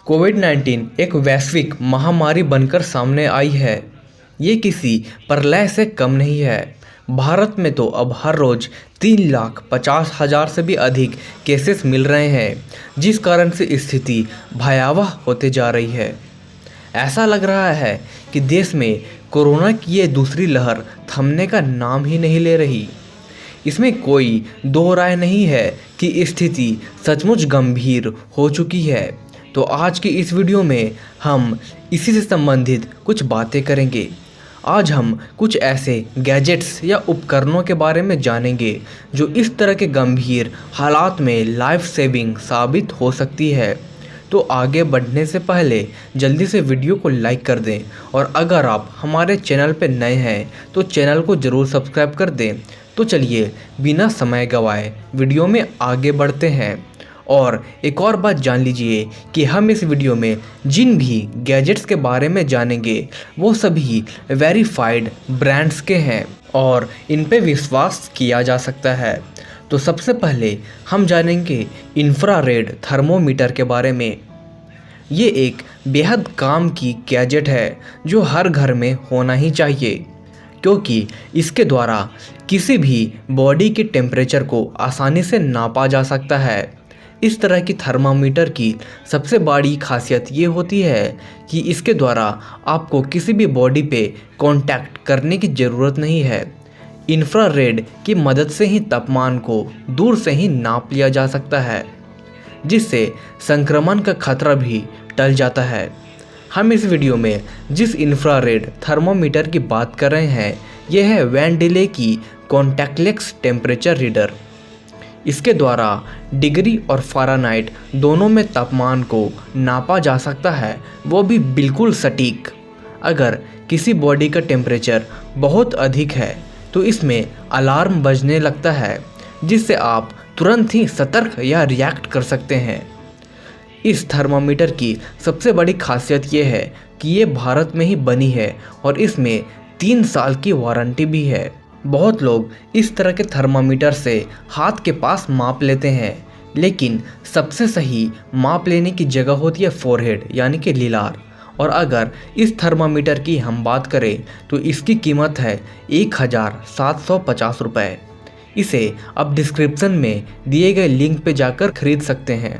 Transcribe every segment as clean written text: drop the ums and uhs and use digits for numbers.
कोविड-19 एक वैश्विक महामारी बनकर सामने आई है। ये किसी प्रलय से कम नहीं है। भारत में तो अब हर रोज 3,50,000 से भी अधिक केसेस मिल रहे हैं, जिस कारण से स्थिति भयावह होते जा रही है। ऐसा लग रहा है कि देश में कोरोना की ये दूसरी लहर थमने का नाम ही नहीं ले रही। इसमें कोई दो राय नहीं है कि स्थिति सचमुच गंभीर हो चुकी है। तो आज की इस वीडियो में हम इसी से संबंधित कुछ बातें करेंगे। आज हम कुछ ऐसे गैजेट्स या उपकरणों के बारे में जानेंगे जो इस तरह के गंभीर हालात में लाइफ सेविंग साबित हो सकती है। तो आगे बढ़ने से पहले जल्दी से वीडियो को लाइक कर दें और अगर आप हमारे चैनल पर नए हैं तो चैनल को ज़रूर सब्सक्राइब कर दें। तो चलिए बिना समय गंवाए वीडियो में आगे बढ़ते हैं। और एक और बात जान लीजिए कि हम इस वीडियो में जिन भी गैजेट्स के बारे में जानेंगे वो सभी वेरीफाइड ब्रांड्स के हैं और इन पे विश्वास किया जा सकता है। तो सबसे पहले हम जानेंगे इंफ्रारेड थर्मोमीटर के बारे में। ये एक बेहद काम की गैजेट है जो हर घर में होना ही चाहिए, क्योंकि इसके द्वारा किसी भी बॉडी के टेम्परेचर को आसानी से नापा जा सकता है। इस तरह की थर्मामीटर की सबसे बड़ी खासियत ये होती है कि इसके द्वारा आपको किसी भी बॉडी पे कांटेक्ट करने की ज़रूरत नहीं है। इंफ्रारेड की मदद से ही तापमान को दूर से ही नाप लिया जा सकता है, जिससे संक्रमण का खतरा भी टल जाता है। हम इस वीडियो में जिस इंफ्रारेड थर्मोमीटर की बात कर रहे हैं यह है वैन डिले की कॉन्टैक्टलेस टेम्परेचर रीडर। इसके द्वारा डिग्री और फ़ारेनहाइट दोनों में तापमान को नापा जा सकता है, वो भी बिल्कुल सटीक। अगर किसी बॉडी का टेम्परेचर बहुत अधिक है तो इसमें अलार्म बजने लगता है, जिससे आप तुरंत ही सतर्क या रिएक्ट कर सकते हैं। इस थर्मामीटर की सबसे बड़ी खासियत ये है कि ये भारत में ही बनी है और इसमें 3 साल की वारंटी भी है। बहुत लोग इस तरह के थर्मामीटर से हाथ के पास माप लेते हैं, लेकिन सबसे सही माप लेने की जगह होती है फोरहेड यानी कि लीलार। और अगर इस थर्मामीटर की हम बात करें तो इसकी कीमत है 1,750 रुपये। इसे आप डिस्क्रिप्शन में दिए गए लिंक पे जाकर खरीद सकते हैं।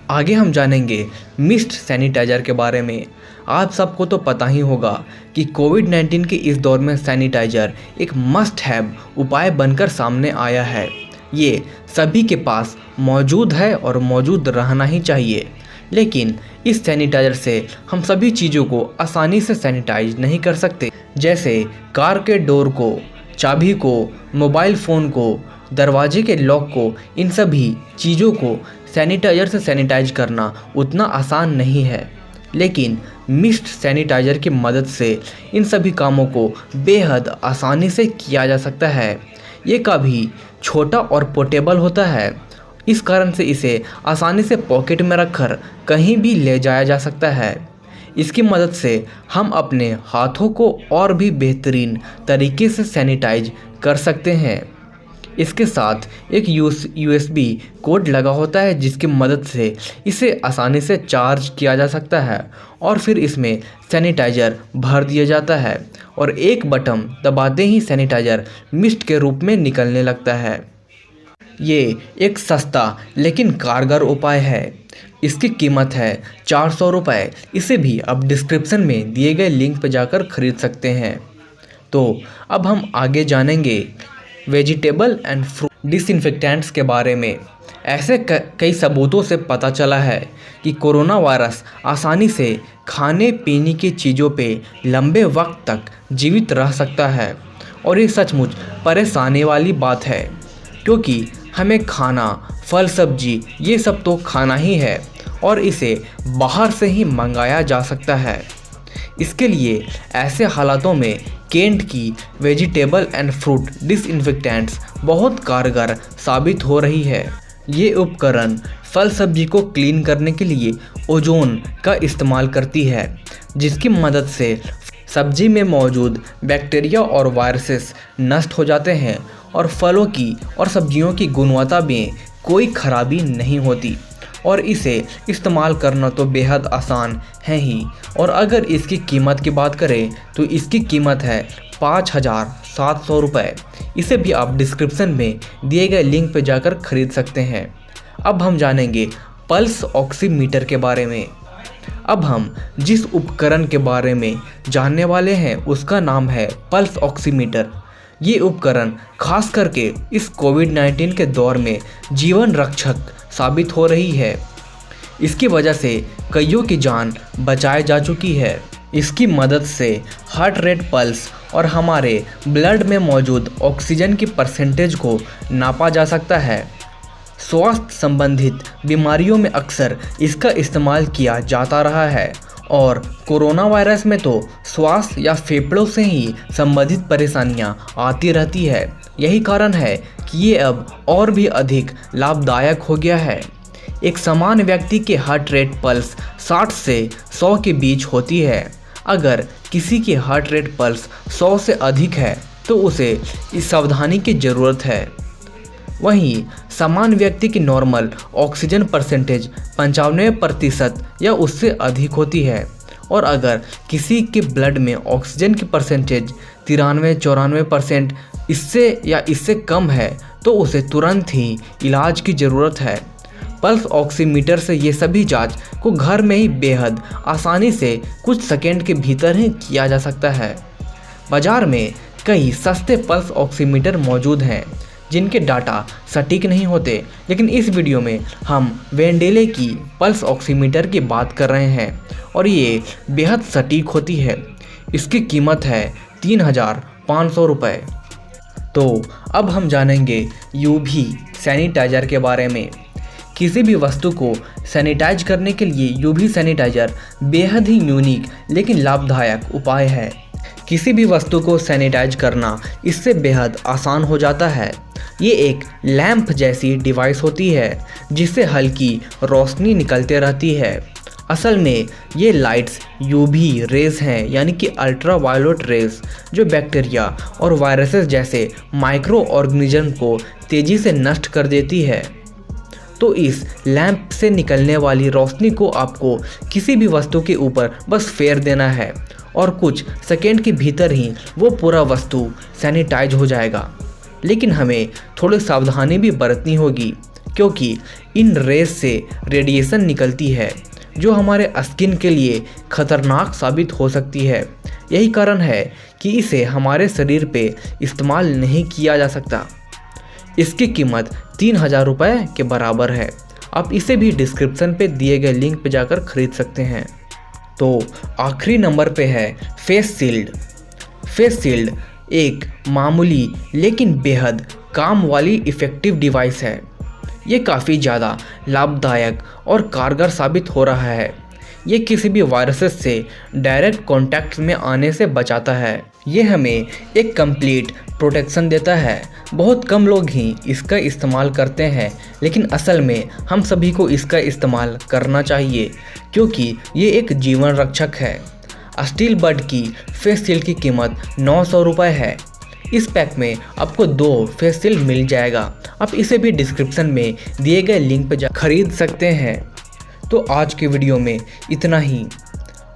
आगे हम जानेंगे मिस्ट सैनिटाइज़र के बारे में। आप सबको तो पता ही होगा कि कोविड-19 के इस दौर में सैनिटाइज़र एक मस्ट हैव उपाय बनकर सामने आया है। ये सभी के पास मौजूद है और मौजूद रहना ही चाहिए, लेकिन इस सैनिटाइज़र से हम सभी चीज़ों को आसानी से सैनिटाइज नहीं कर सकते। जैसे कार के डोर को, चाबी को, मोबाइल फ़ोन को, दरवाजे के लॉक को, इन सभी चीज़ों को सैनिटाइज़र से सैनिटाइज करना उतना आसान नहीं है। लेकिन मिस्ट सैनिटाइज़र की मदद से इन सभी कामों को बेहद आसानी से किया जा सकता है। ये काफ़ी छोटा और पोर्टेबल होता है, इस कारण से इसे आसानी से पॉकेट में रखकर कहीं भी ले जाया जा सकता है। इसकी मदद से हम अपने हाथों को और भी बेहतरीन तरीके से सैनिटाइज कर सकते हैं। इसके साथ एक USB कोड लगा होता है, जिसकी मदद से इसे आसानी से चार्ज किया जा सकता है और फिर इसमें सैनिटाइज़र भर दिया जाता है और एक बटन दबाते ही सैनिटाइज़र मिस्ट के रूप में निकलने लगता है। ये एक सस्ता लेकिन कारगर उपाय है। इसकी कीमत है 400 रुपये। इसे भी आप डिस्क्रिप्शन में दिए गए लिंक पर जाकर खरीद सकते हैं। तो अब हम आगे जानेंगे वेजिटेबल एंड फ्रूट डिसइंफेक्टेंट्स के बारे में। ऐसे कई सबूतों से पता चला है कि कोरोना वायरस आसानी से खाने पीने की चीज़ों पे लंबे वक्त तक जीवित रह सकता है और ये सचमुच परेशानी वाली बात है, क्योंकि हमें खाना, फल, सब्जी ये सब तो खाना ही है और इसे बाहर से ही मंगाया जा सकता है। इसके लिए ऐसे हालातों में केंट की वेजिटेबल एंड फ्रूट डिसइंफेक्टेंट्स बहुत कारगर साबित हो रही है। ये उपकरण फल सब्जी को क्लीन करने के लिए ओजोन का इस्तेमाल करती है, जिसकी मदद से सब्जी में मौजूद बैक्टीरिया और वायरसेस नष्ट हो जाते हैं और फलों की और सब्जियों की गुणवत्ता में कोई खराबी नहीं होती। और इसे इस्तेमाल करना तो बेहद आसान है ही। और अगर इसकी कीमत की बात करें तो इसकी कीमत है 5,700 रुपये। इसे भी आप डिस्क्रिप्शन में दिए गए लिंक पर जाकर खरीद सकते हैं। अब हम जानेंगे पल्स ऑक्सीमीटर के बारे में। अब हम जिस उपकरण के बारे में जानने वाले हैं उसका नाम है पल्स ऑक्सीमीटर। ये उपकरण खास करके इस कोविड-19 के दौर में जीवन रक्षक साबित हो रही है। इसकी वजह से कईयों की जान बचाई जा चुकी है। इसकी मदद से हार्ट रेट, पल्स और हमारे ब्लड में मौजूद ऑक्सीजन की परसेंटेज को नापा जा सकता है। स्वास्थ्य संबंधित बीमारियों में अक्सर इसका इस्तेमाल किया जाता रहा है और कोरोना वायरस में तो श्वास या फेफड़ों से ही संबंधित परेशानियां आती रहती है। यही कारण है कि ये अब और भी अधिक लाभदायक हो गया है। एक सामान्य व्यक्ति के हार्ट रेट पल्स 60 से 100 के बीच होती है। अगर किसी की हार्ट रेट पल्स 100 से अधिक है तो उसे इस सावधानी की ज़रूरत है। वहीं सामान्य व्यक्ति की नॉर्मल ऑक्सीजन परसेंटेज 95% या उससे अधिक होती है। और अगर किसी के ब्लड में ऑक्सीजन की परसेंटेज 93-94% इससे कम है तो उसे तुरंत ही इलाज की ज़रूरत है। पल्स ऑक्सीमीटर से ये सभी जांच को घर में ही बेहद आसानी से कुछ सेकेंड के भीतर ही किया जा सकता है। बाज़ार में कई सस्ते पल्स ऑक्सीमीटर मौजूद हैं जिनके डाटा सटीक नहीं होते, लेकिन इस वीडियो में हम वेंडेले की पल्स ऑक्सीमीटर की बात कर रहे हैं और ये बेहद सटीक होती है। इसकी कीमत है 3,500 रुपये। तो अब हम जानेंगे यूवी सैनिटाइज़र के बारे में। किसी भी वस्तु को सैनिटाइज करने के लिए यूवी सैनिटाइज़र बेहद ही यूनिक लेकिन लाभदायक उपाय है। किसी भी वस्तु को सैनिटाइज करना इससे बेहद आसान हो जाता है। ये एक लैंप जैसी डिवाइस होती है जिससे हल्की रोशनी निकलते रहती है। असल में ये लाइट्स यूवी रेज हैं, यानी कि अल्ट्रा वायलेट रेज, जो बैक्टीरिया और वायरसेस जैसे माइक्रो ऑर्गेनिज्म को तेज़ी से नष्ट कर देती है। तो इस लैंप से निकलने वाली रोशनी को आपको किसी भी वस्तु के ऊपर बस फेर देना है और कुछ सेकेंड के भीतर ही वो पूरा वस्तु सैनिटाइज हो जाएगा। लेकिन हमें थोड़ी सावधानी भी बरतनी होगी क्योंकि इन रेस से रेडिएशन निकलती है जो हमारे स्किन के लिए खतरनाक साबित हो सकती है। यही कारण है कि इसे हमारे शरीर पे इस्तेमाल नहीं किया जा सकता। इसकी कीमत 3,000 रुपये के बराबर है। आप इसे भी डिस्क्रिप्शन पे दिए गए लिंक पे जाकर खरीद सकते हैं। तो आखिरी नंबर पे है फेस शील्ड। फेस शील्ड एक मामूली लेकिन बेहद काम वाली इफ़ेक्टिव डिवाइस है। ये काफ़ी ज़्यादा लाभदायक और कारगर साबित हो रहा है। ये किसी भी वायरसेस से डायरेक्ट कांटेक्ट में आने से बचाता है। ये हमें एक कंप्लीट प्रोटेक्शन देता है। बहुत कम लोग ही इसका इस्तेमाल करते हैं, लेकिन असल में हम सभी को इसका इस्तेमाल करना चाहिए क्योंकि ये एक जीवन रक्षक है। स्टील बड की फेस शील्ड की कीमत 900 रुपये है। इस पैक में आपको 2 फेस शील्ड मिल जाएगा। आप इसे भी डिस्क्रिप्शन में दिए गए लिंक पर जा खरीद सकते हैं। तो आज के वीडियो में इतना ही।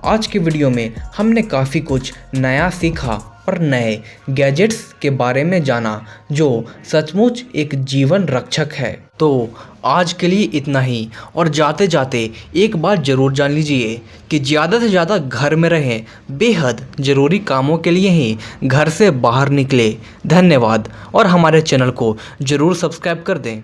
आज के वीडियो में हमने काफ़ी कुछ नया सीखा और नए गैजेट्स के बारे में जाना जो सचमुच एक जीवन रक्षक है। तो आज के लिए इतना ही और जाते जाते एक बात ज़रूर जान लीजिए कि ज़्यादा से ज़्यादा घर में रहें, बेहद ज़रूरी कामों के लिए ही घर से बाहर निकले। धन्यवाद और हमारे चैनल को ज़रूर सब्सक्राइब कर दें।